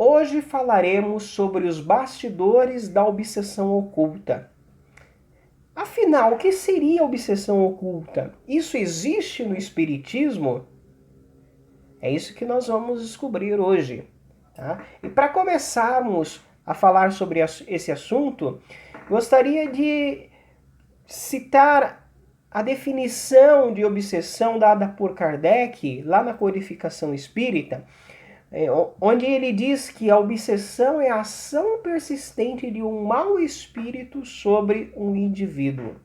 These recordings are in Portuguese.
Hoje falaremos sobre os bastidores da obsessão oculta. Afinal, o que seria a obsessão oculta? Isso existe no Espiritismo? É isso que nós vamos descobrir hoje. Tá? E para começarmos a falar sobre esse assunto, gostaria de citar a definição de obsessão dada por Kardec, lá na Codificação Espírita, onde ele diz que a obsessão é a ação persistente de um mau espírito sobre um indivíduo.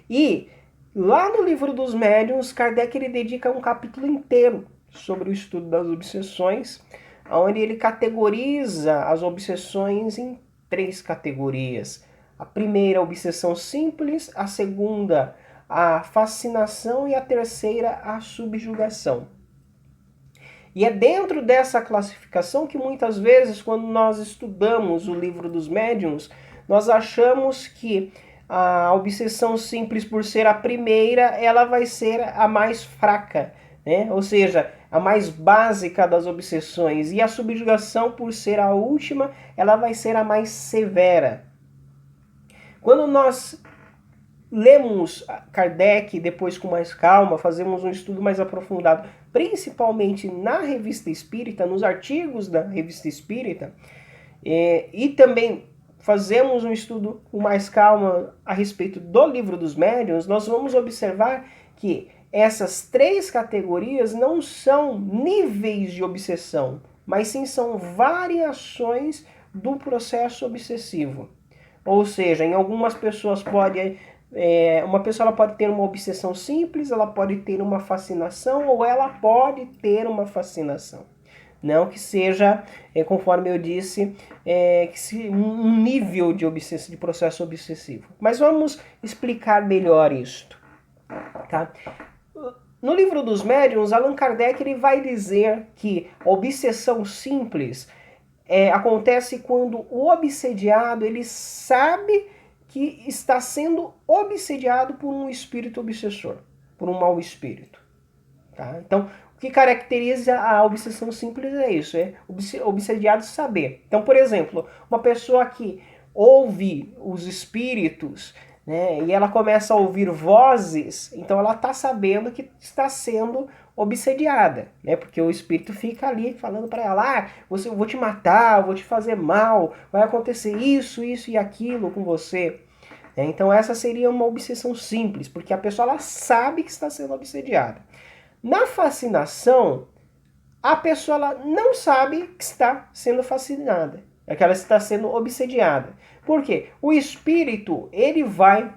E lá no Livro dos Médiuns, Kardec ele dedica um capítulo inteiro sobre o estudo das obsessões, onde ele categoriza as obsessões em 3 categorias. A primeira, a obsessão simples, a segunda, a fascinação e a terceira, a subjugação. E é dentro dessa classificação que muitas vezes, quando nós estudamos o Livro dos Médiuns, nós achamos que a obsessão simples, por ser a primeira, ela vai ser a mais fraca, né? Ou seja, a mais básica das obsessões. E a subjugação, por ser a última, ela vai ser a mais severa. Quando nós lemos Kardec depois com mais calma, fazemos um estudo mais aprofundado, principalmente na Revista Espírita, nos artigos da Revista Espírita, e também fazemos um estudo com mais calma a respeito do Livro dos Médiuns, nós vamos observar que essas 3 categorias não são níveis de obsessão, mas sim são variações do processo obsessivo. Ou seja, em algumas pessoas uma pessoa ela pode ter uma obsessão simples, ela pode ter uma fascinação ou ela pode ter uma fascinação. Não que seja, conforme eu disse, um nível de processo obsessivo. Mas vamos explicar melhor isto. Tá? No Livro dos Médiuns, Allan Kardec ele vai dizer que a obsessão simples acontece quando o obsediado ele sabe que está sendo obsediado por um espírito obsessor, por um mau espírito. Tá? Então, o que caracteriza a obsessão simples é isso, é obsediado saber. Então, por exemplo, uma pessoa que ouve os espíritos, né, e ela começa a ouvir vozes, então ela está sabendo que está sendo obsediada, né? Porque o espírito fica ali falando para ela, eu vou te matar, eu vou te fazer mal, vai acontecer isso, isso e aquilo com você. Então essa seria uma obsessão simples, porque a pessoa ela sabe que está sendo obsediada. Na fascinação, a pessoa ela não sabe que está sendo fascinada, é que ela está sendo obsediada. Por quê? O espírito ele vai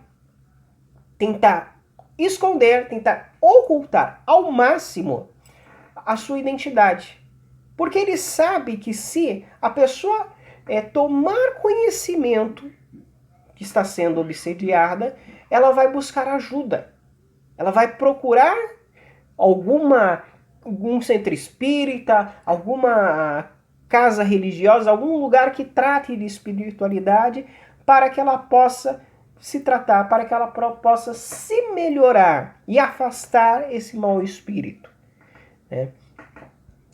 tentar esconder, tentar ocultar ao máximo a sua identidade. Porque ele sabe que se a pessoa tomar conhecimento que está sendo obsediada, ela vai buscar ajuda. Ela vai procurar algum centro espírita, alguma casa religiosa, algum lugar que trate de espiritualidade para que ela possa se tratar, para que ela possa se melhorar e afastar esse mau espírito.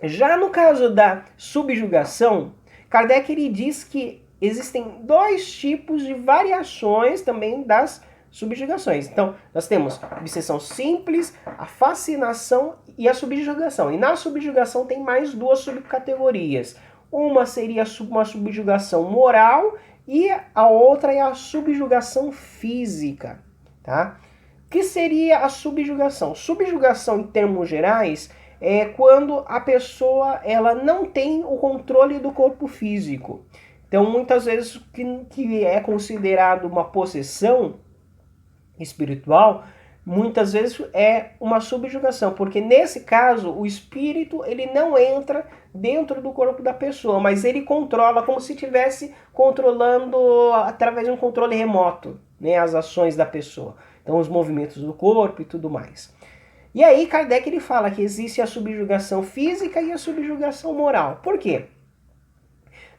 Já no caso da subjugação, Kardec ele diz que existem 2 tipos de variações também das subjugações. Então, nós temos a obsessão simples, a fascinação e a subjugação. E na subjugação tem mais 2 subcategorias. Uma seria uma subjugação moral e a outra é a subjugação física. Tá? O que seria a subjugação? Subjugação, em termos gerais, é quando a pessoa ela não tem o controle do corpo físico. Então, muitas vezes, que é considerado uma possessão espiritual, muitas vezes é uma subjugação, porque nesse caso o espírito ele não entra dentro do corpo da pessoa, mas ele controla como se estivesse controlando através de um controle remoto, né, as ações da pessoa, então os movimentos do corpo e tudo mais. E aí Kardec ele fala que existe a subjugação física e a subjugação moral. Por quê?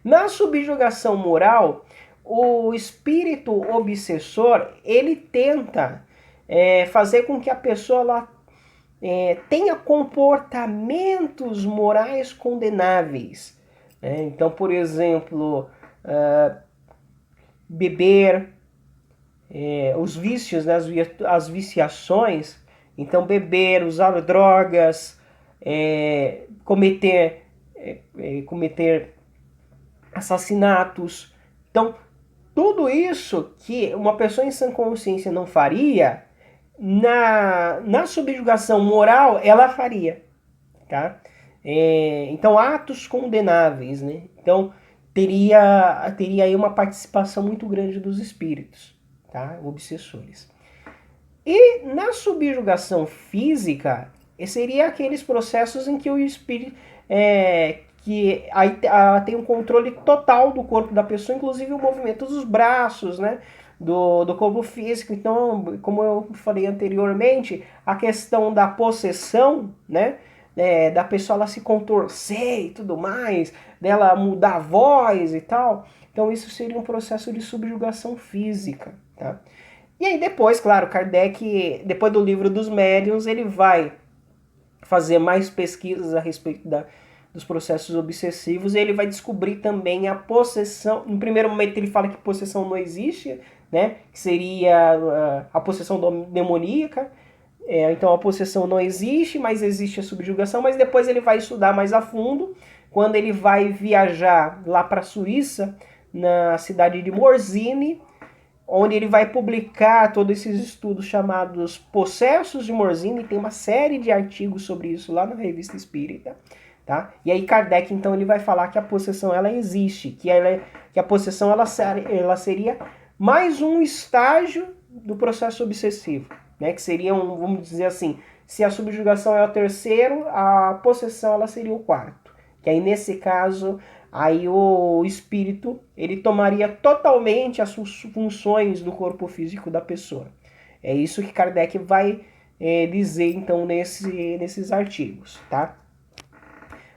Na subjugação moral, o espírito obsessor ele tenta fazer com que a pessoa ela, tenha comportamentos morais condenáveis. né? Então, por exemplo, beber, os vícios, né, as viciações. Então, beber, usar drogas, cometer assassinatos. Então, tudo isso que uma pessoa em sã consciência não faria, na subjugação moral, ela faria. Tá? Então, atos condenáveis. Né? Então, teria aí uma participação muito grande dos espíritos, tá? Obsessores. E na subjugação física, seria aqueles processos em que o espírito que aí tem um controle total do corpo da pessoa, inclusive o movimento dos braços, né? Do corpo físico. Então, como eu falei anteriormente, a questão da possessão, né? Da pessoa ela se contorcer e tudo mais, dela mudar a voz e tal. Então, isso seria um processo de subjugação física, tá? E aí depois, claro, Kardec, depois do livro dos médiuns, ele vai fazer mais pesquisas a respeito dos processos obsessivos e ele vai descobrir também a possessão. No primeiro momento ele fala que possessão não existe, né? Que seria a possessão demoníaca. Então a possessão não existe, mas existe a subjugação. Mas depois ele vai estudar mais a fundo. Quando ele vai viajar lá para a Suíça, na cidade de Morzine, onde ele vai publicar todos esses estudos chamados Possessos de Morzine, tem uma série de artigos sobre isso lá na Revista Espírita, tá? E aí Kardec, então, ele vai falar que a possessão, ela existe, que a possessão, ela seria mais um estágio do processo obsessivo, né? Que seria, vamos dizer assim, se a subjugação é o terceiro, a possessão, ela seria o quarto. Que aí, nesse caso, aí o espírito, ele tomaria totalmente as funções do corpo físico da pessoa. É isso que Kardec vai dizer, então, nesses artigos, tá?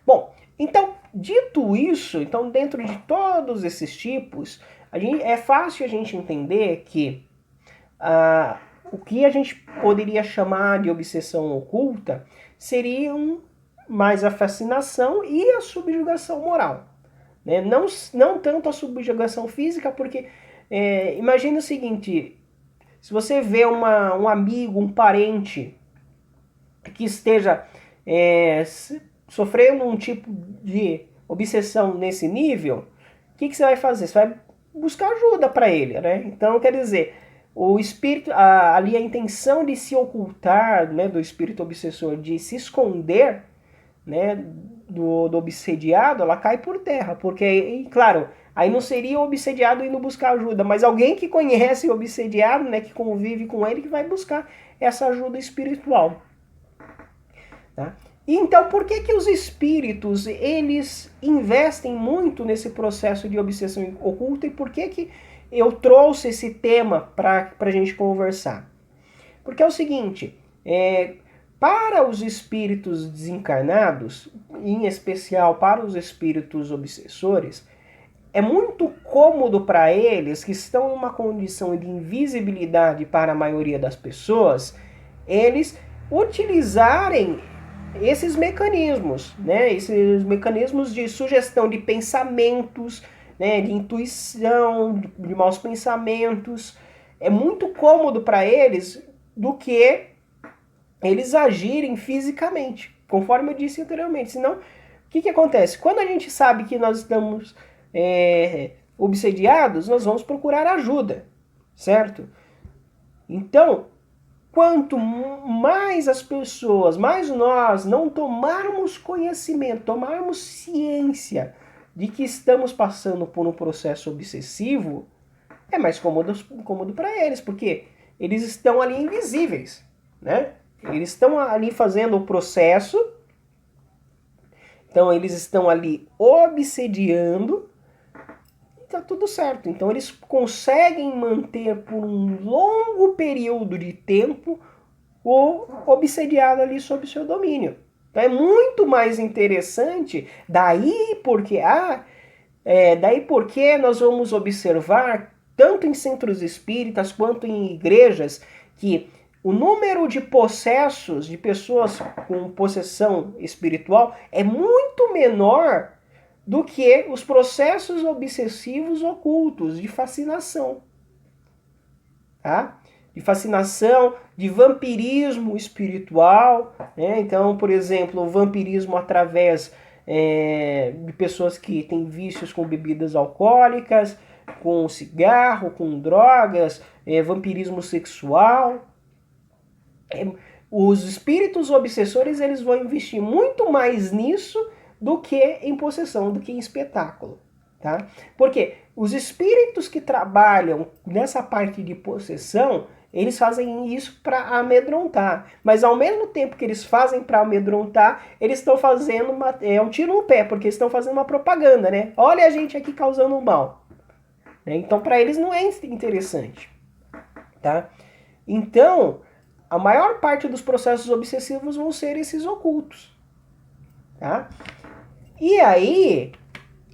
Bom, então, dito isso, então, dentro de todos esses tipos, é fácil a gente entender que o que a gente poderia chamar de obsessão oculta seriam mais a fascinação e a subjugação moral. Né? Não tanto a subjugação física, porque imagine o seguinte, se você vê um amigo, um parente que esteja sofrendo um tipo de obsessão nesse nível, o que você vai fazer? Você vai buscar ajuda para ele, né? Então, quer dizer, o espírito, ali a intenção de se ocultar, né, do espírito obsessor, de se esconder, né, do obsediado, ela cai por terra, porque, claro, aí não seria o obsediado indo buscar ajuda, mas alguém que conhece o obsediado, né, que convive com ele, que vai buscar essa ajuda espiritual. Tá? Então, por que os espíritos, eles investem muito nesse processo de obsessão oculta e por que eu trouxe esse tema para a gente conversar? Porque é o seguinte, para os espíritos desencarnados, em especial para os espíritos obsessores, é muito cômodo para eles, que estão numa condição de invisibilidade para a maioria das pessoas, eles utilizarem esses mecanismos, né? Esses mecanismos de sugestão de pensamentos, né? De intuição, de maus pensamentos. É muito cômodo para eles do que eles agirem fisicamente, conforme eu disse anteriormente. Senão, o que acontece? Quando a gente sabe que nós estamos obsediados, nós vamos procurar ajuda, certo? Então, quanto mais as pessoas, mais nós não tomarmos conhecimento, tomarmos ciência de que estamos passando por um processo obsessivo, é mais cômodo para eles, porque eles estão ali invisíveis, né? Eles estão ali fazendo o processo, então eles estão ali obsediando, e tá tudo certo. Então eles conseguem manter por um longo período de tempo o obsediado ali sob seu domínio. Então é muito mais interessante, daí porque nós vamos observar, tanto em centros espíritas quanto em igrejas, que o número de possessos, de pessoas com possessão espiritual, é muito menor do que os processos obsessivos ocultos de fascinação. Tá? De fascinação, de vampirismo espiritual, né? Então, por exemplo, o vampirismo através de pessoas que têm vícios com bebidas alcoólicas, com cigarro, com drogas, vampirismo sexual. Os espíritos obsessores, eles vão investir muito mais nisso do que em possessão, do que em espetáculo. Tá? Porque os espíritos que trabalham nessa parte de possessão, eles fazem isso para amedrontar. Mas ao mesmo tempo que eles fazem para amedrontar, eles estão fazendo um tiro no pé, porque estão fazendo uma propaganda, né? Olha a gente aqui causando mal. Então para eles não é interessante. Tá? Então, a maior parte dos processos obsessivos vão ser esses ocultos. Tá? E aí,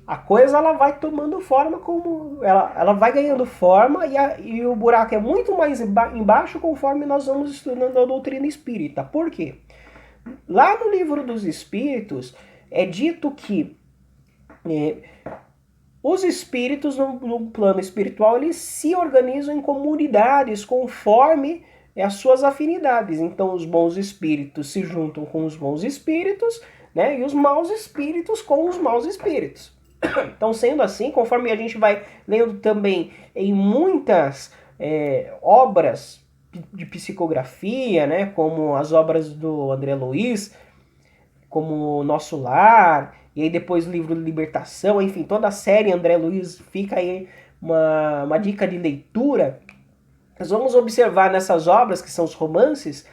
a coisa ela vai tomando forma como... Ela vai ganhando forma e o buraco é muito mais embaixo conforme nós vamos estudando a doutrina espírita. Por quê? Lá no Livro dos Espíritos é dito que os espíritos no plano espiritual eles se organizam em comunidades conforme as suas afinidades. Então os bons espíritos se juntam com os bons espíritos, né? E os maus espíritos com os maus espíritos. Então, sendo assim, conforme a gente vai lendo também em muitas obras de psicografia, né, como as obras do André Luiz, como Nosso Lar, e aí depois o livro Libertação, enfim, toda a série André Luiz, fica aí uma dica de leitura. Nós vamos observar nessas obras, que são os romances,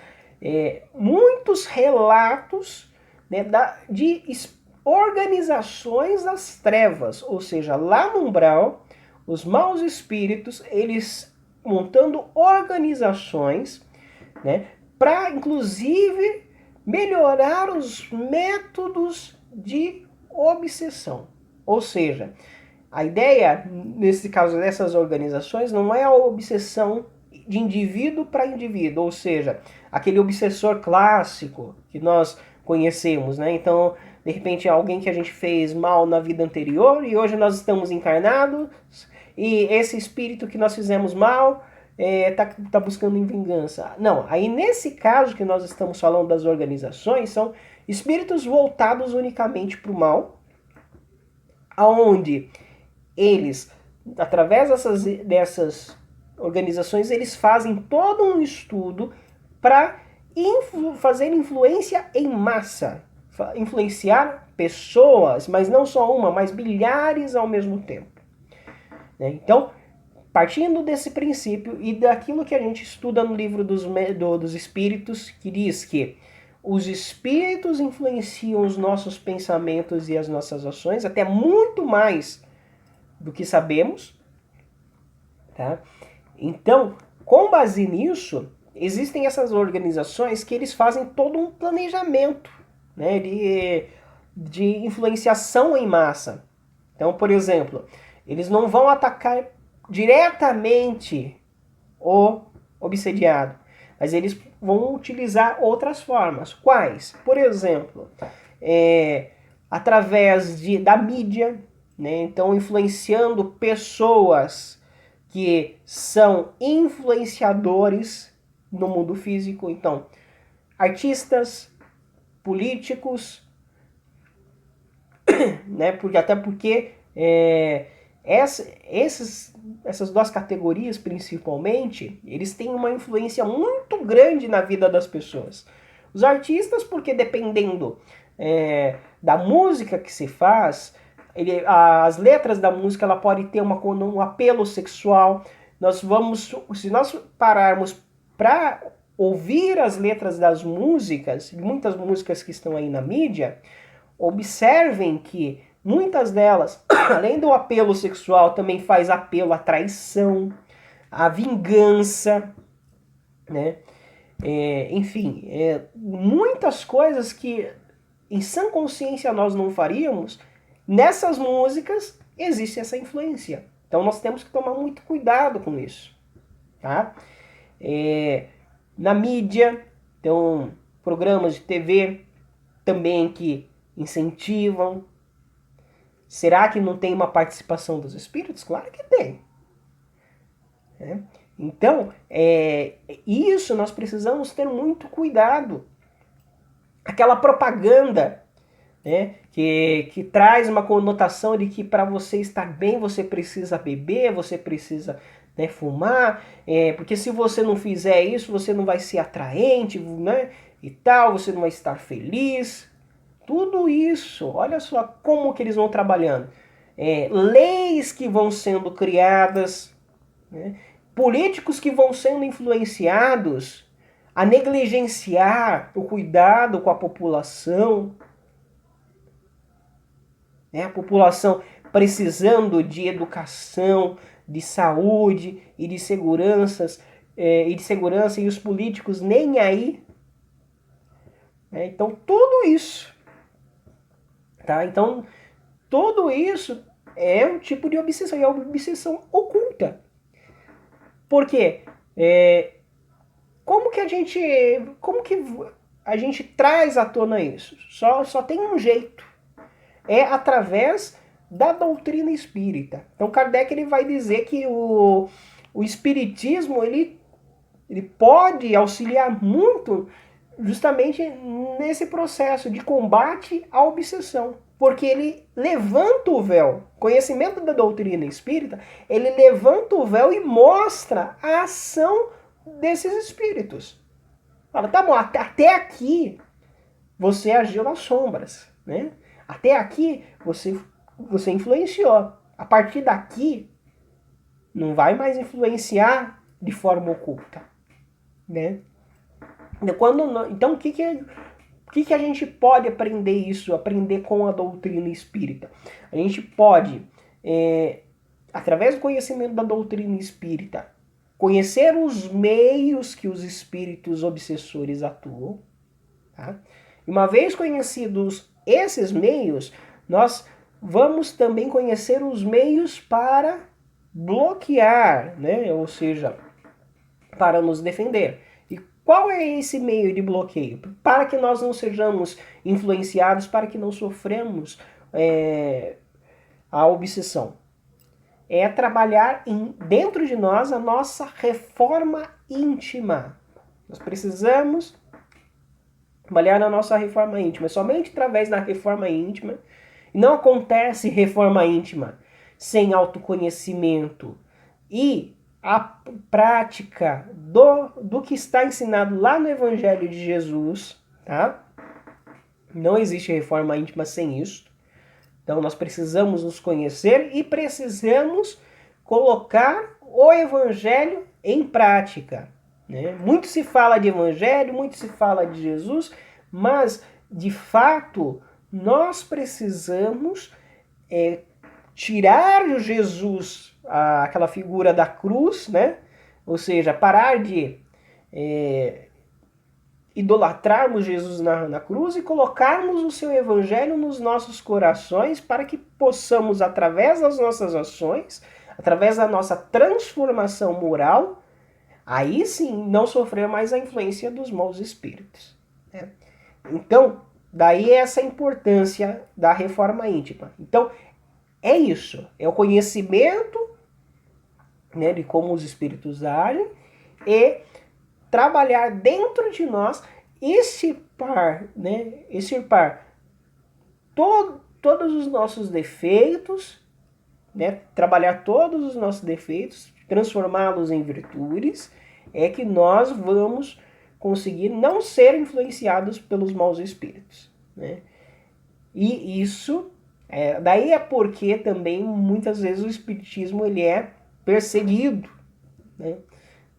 muitos relatos, né, de organizações das trevas, ou seja, lá no umbral, os maus espíritos, eles montando organizações, né, para inclusive melhorar os métodos de obsessão. Ou seja, a ideia, nesse caso dessas organizações, não é a obsessão de indivíduo para indivíduo, ou seja, aquele obsessor clássico que nós conhecemos, né? Então, de repente, alguém que a gente fez mal na vida anterior e hoje nós estamos encarnados e esse espírito que nós fizemos mal tá buscando em vingança. Não, aí nesse caso que nós estamos falando das organizações, são espíritos voltados unicamente para o mal, aonde eles, através dessas organizações, eles fazem todo um estudo para fazer influência em massa, influenciar pessoas, mas não só uma, mas milhares ao mesmo tempo. Então, partindo desse princípio e daquilo que a gente estuda no livro dos Espíritos, que diz que os espíritos influenciam os nossos pensamentos e as nossas ações, até muito mais do que sabemos. Tá? Então, com base nisso, existem essas organizações que eles fazem todo um planejamento, né, de influenciação em massa. Então, por exemplo, eles não vão atacar diretamente o obsediado, mas eles vão utilizar outras formas. Quais? Por exemplo, através da mídia, né? Então influenciando pessoas que são influenciadores no mundo físico. Então, artistas, políticos, né? Até porque essas duas categorias, principalmente, eles têm uma influência muito grande na vida das pessoas. Os artistas, porque dependendo da música que se faz, as letras da música ela pode ter um apelo sexual. Se nós pararmos para ouvir as letras das músicas, muitas músicas que estão aí na mídia, observem que muitas delas, além do apelo sexual, também faz apelo à traição, à vingança, né? Enfim, muitas coisas que em sã consciência nós não faríamos, nessas músicas existe essa influência. Então nós temos que tomar muito cuidado com isso. Tá? Na mídia, então, programas de TV também que incentivam Será que não tem uma participação dos espíritos? Claro que tem. Então, isso nós precisamos ter muito cuidado. Aquela propaganda, né, que traz uma conotação de que para você estar bem você precisa beber, você precisa, né, fumar, porque se você não fizer isso você não vai ser atraente, né, e tal, você não vai estar feliz. Tudo isso, olha só como que eles vão trabalhando. Leis que vão sendo criadas, né, políticos que vão sendo influenciados a negligenciar o cuidado com a população, né? A população precisando de educação, de saúde e de segurança, e os políticos nem aí. Então tudo isso, tá? Então tudo isso é um tipo de obsessão, é uma obsessão oculta. Por quê? Como que a gente traz à tona isso? Só tem um jeito. É através da doutrina espírita. Então Kardec ele vai dizer que o espiritismo ele pode auxiliar muito justamente nesse processo de combate à obsessão. Porque ele levanta o véu. Conhecimento da doutrina espírita, ele levanta o véu e mostra a ação desses espíritos. Fala, tá bom, até aqui você agiu nas sombras, né? Até aqui você influenciou. A partir daqui não vai mais influenciar de forma oculta, né? Então o que a gente pode aprender com a doutrina espírita? A gente pode, através do conhecimento da doutrina espírita, conhecer os meios que os espíritos obsessores atuam. Tá? E uma vez conhecidos esses meios, nós vamos também conhecer os meios para bloquear, né? Ou seja, para nos defender. E qual é esse meio de bloqueio? Para que nós não sejamos influenciados, para que não sofremos a obsessão. É trabalhar dentro de nós a nossa reforma íntima. Nós precisamos trabalhar na nossa reforma íntima. Somente através da reforma íntima. Não acontece reforma íntima sem autoconhecimento e a prática do que está ensinado lá no Evangelho de Jesus. Tá? Não existe reforma íntima sem isso. Então nós precisamos nos conhecer e precisamos colocar o Evangelho em prática. Né? Muito se fala de Evangelho, muito se fala de Jesus, mas de fato nós precisamos tirar de Jesus aquela figura da cruz, né? Ou seja, parar de idolatrarmos Jesus na cruz e colocarmos o seu evangelho nos nossos corações para que possamos, através das nossas ações, através da nossa transformação moral, aí sim não sofrer mais a influência dos maus espíritos. Né? Então, daí essa importância da reforma íntima. Então, é isso. É o conhecimento, né, de como os espíritos agem e trabalhar dentro de nós, extirpar todos os nossos defeitos, né, trabalhar todos os nossos defeitos, transformá-los em virtudes, é que nós vamos conseguir não ser influenciados pelos maus espíritos. Né? E isso, daí é porque também muitas vezes o espiritismo ele é perseguido. Né?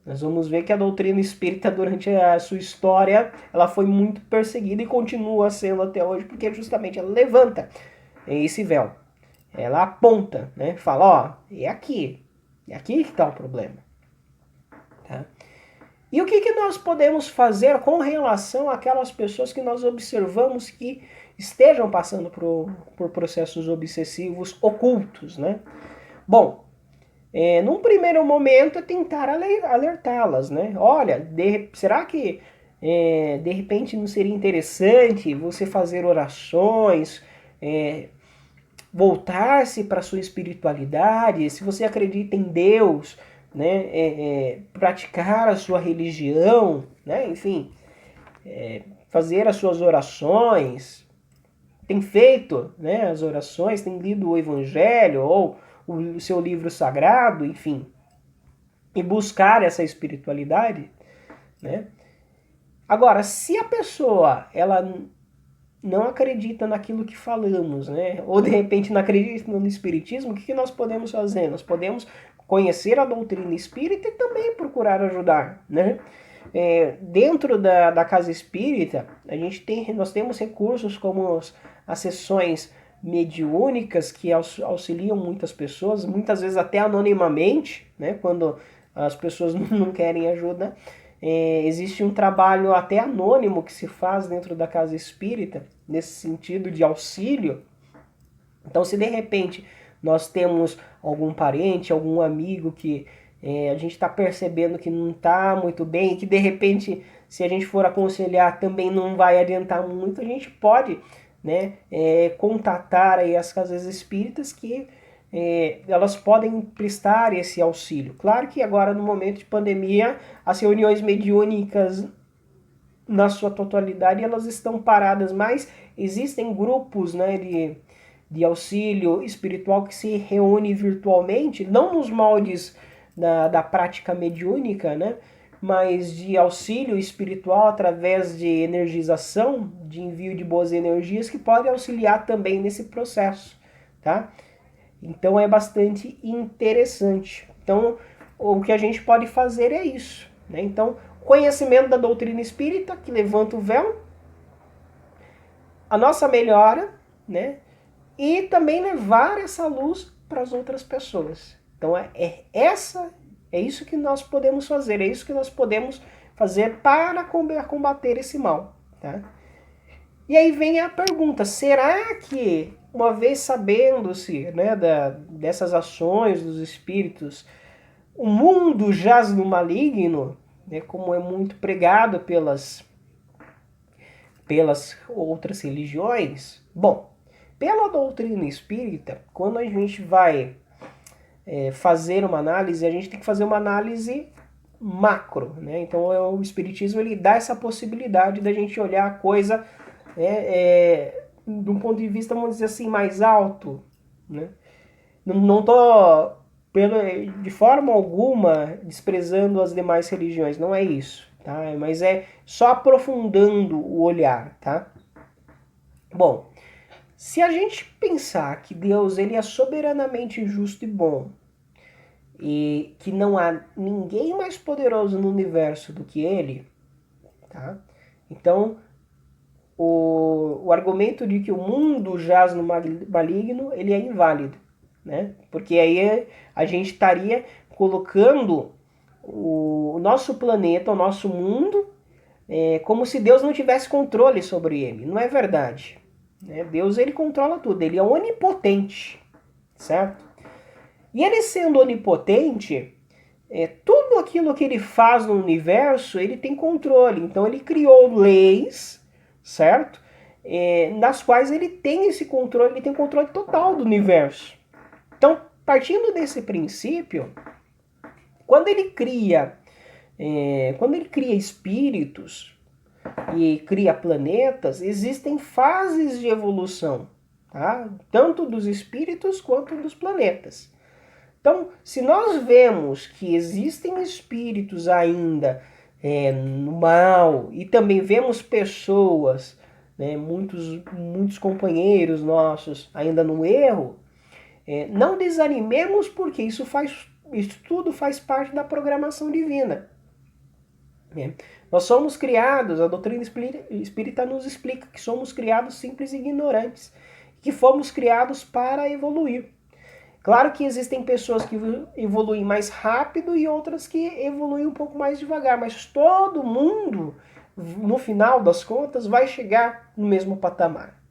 Nós vamos ver que a doutrina espírita, durante a sua história, ela foi muito perseguida e continua sendo até hoje, porque justamente ela levanta esse véu. Ela aponta, né? Fala, ó, é aqui que está o problema. Tá? E o que nós podemos fazer com relação àquelas pessoas que nós observamos que estejam passando por processos obsessivos ocultos, né? Bom, num primeiro momento é tentar alertá-las, né? Olha, será que de repente não seria interessante você fazer orações, voltar-se para a sua espiritualidade, se você acredita em Deus, né, praticar a sua religião, né, enfim, fazer as suas orações, tem feito, né, as orações, tem lido o Evangelho ou o seu livro sagrado, enfim, e buscar essa espiritualidade, né? Agora, se a pessoa ela não acredita naquilo que falamos, né? Ou de repente não acredita no espiritismo, o que nós podemos fazer? Nós podemos conhecer a doutrina espírita e também procurar ajudar, né? Dentro da casa espírita, nós temos recursos como as sessões mediúnicas que auxiliam muitas pessoas, muitas vezes até anonimamente, né? Quando as pessoas não querem ajuda. Existe um trabalho até anônimo que se faz dentro da casa espírita, nesse sentido de auxílio. Então, se de repente nós temos algum parente, algum amigo que a gente está percebendo que não está muito bem, e que de repente, se a gente for aconselhar, também não vai adiantar muito, a gente pode, né, contatar aí as casas espíritas que elas podem prestar esse auxílio. Claro que agora, no momento de pandemia, as reuniões mediúnicas, na sua totalidade, elas estão paradas, mas existem grupos, né, de auxílio espiritual que se reúnem virtualmente, não nos moldes da prática mediúnica, né, mas de auxílio espiritual através de energização, de envio de boas energias, que pode auxiliar também nesse processo, tá? Então é bastante interessante. Então, o que a gente pode fazer é isso, né? Então, conhecimento da doutrina espírita, que levanta o véu, a nossa melhora, né? E também levar essa luz para as outras pessoas. Então, é isso que nós podemos fazer, é isso que nós podemos fazer para combater esse mal, tá? E aí vem a pergunta, será que, uma vez sabendo-se, né, dessas ações dos espíritos, o mundo jaz no maligno, né, como é muito pregado pelas outras religiões? Bom, pela doutrina espírita, quando a gente vai fazer uma análise, a gente tem que fazer uma análise macro, né? Então o espiritismo ele dá essa possibilidade da gente olhar a coisa de um ponto de vista, vamos dizer assim, mais alto, né? Não estou de forma alguma desprezando as demais religiões, não é isso, tá? Mas é só aprofundando o olhar, tá? Bom, se a gente pensar que Deus ele é soberanamente justo e bom, e que não há ninguém mais poderoso no universo do que ele, tá? Então, o argumento de que o mundo jaz no maligno, ele é inválido, né? Porque aí a gente estaria colocando o nosso planeta, o nosso mundo, como se Deus não tivesse controle sobre ele. Não é verdade, né? Deus ele controla tudo, ele é onipotente, certo? E ele sendo onipotente, tudo aquilo que ele faz no universo, ele tem controle. Então ele criou leis, certo? Nas quais ele tem esse controle, ele tem controle total do universo. Então, partindo desse princípio, quando ele cria espíritos e cria planetas, existem fases de evolução, tá? Tanto dos espíritos quanto dos planetas. Então, se nós vemos que existem espíritos ainda no mal e também vemos pessoas, né, muitos companheiros nossos ainda no erro, não desanimemos, porque isso tudo faz parte da programação divina. Nós somos criados, a doutrina espírita nos explica que somos criados simples e ignorantes, que fomos criados para evoluir. Claro que existem pessoas que evoluem mais rápido e outras que evoluem um pouco mais devagar, mas todo mundo, no final das contas, vai chegar no mesmo patamar.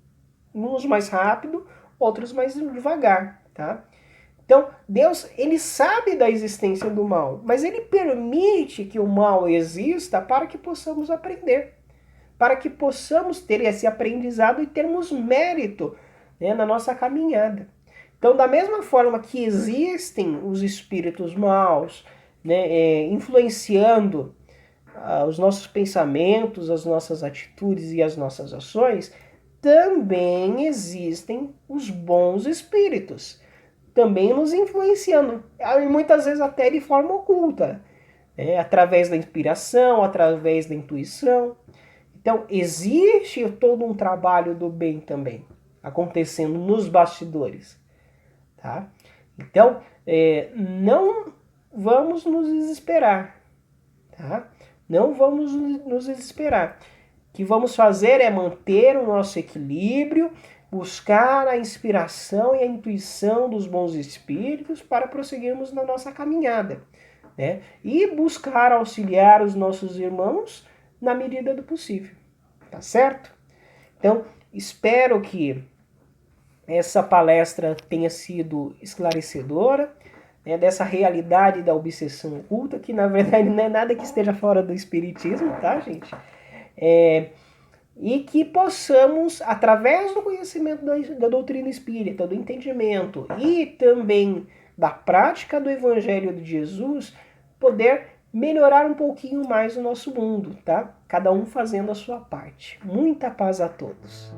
Uns mais rápido, outros mais devagar, tá? Então, Deus, ele sabe da existência do mal, mas ele permite que o mal exista para que possamos aprender, para que possamos ter esse aprendizado e termos mérito né, na nossa caminhada. Então, da mesma forma que existem os espíritos maus, né, influenciando os nossos pensamentos, as nossas atitudes e as nossas ações, também existem os bons espíritos, também nos influenciando, e muitas vezes até de forma oculta, através da inspiração, através da intuição. Então, existe todo um trabalho do bem também acontecendo nos bastidores. Tá? Então, não vamos nos desesperar. Tá? Não vamos nos desesperar. O que vamos fazer é manter o nosso equilíbrio, buscar a inspiração e a intuição dos bons espíritos para prosseguirmos na nossa caminhada, né? E buscar auxiliar os nossos irmãos na medida do possível, tá certo? Então, espero que essa palestra tenha sido esclarecedora, né, dessa realidade da obsessão oculta, que na verdade não é nada que esteja fora do espiritismo, tá, gente? E que possamos, através do conhecimento da doutrina espírita, do entendimento e também da prática do Evangelho de Jesus, poder melhorar um pouquinho mais o nosso mundo, tá? Cada um fazendo a sua parte. Muita paz a todos.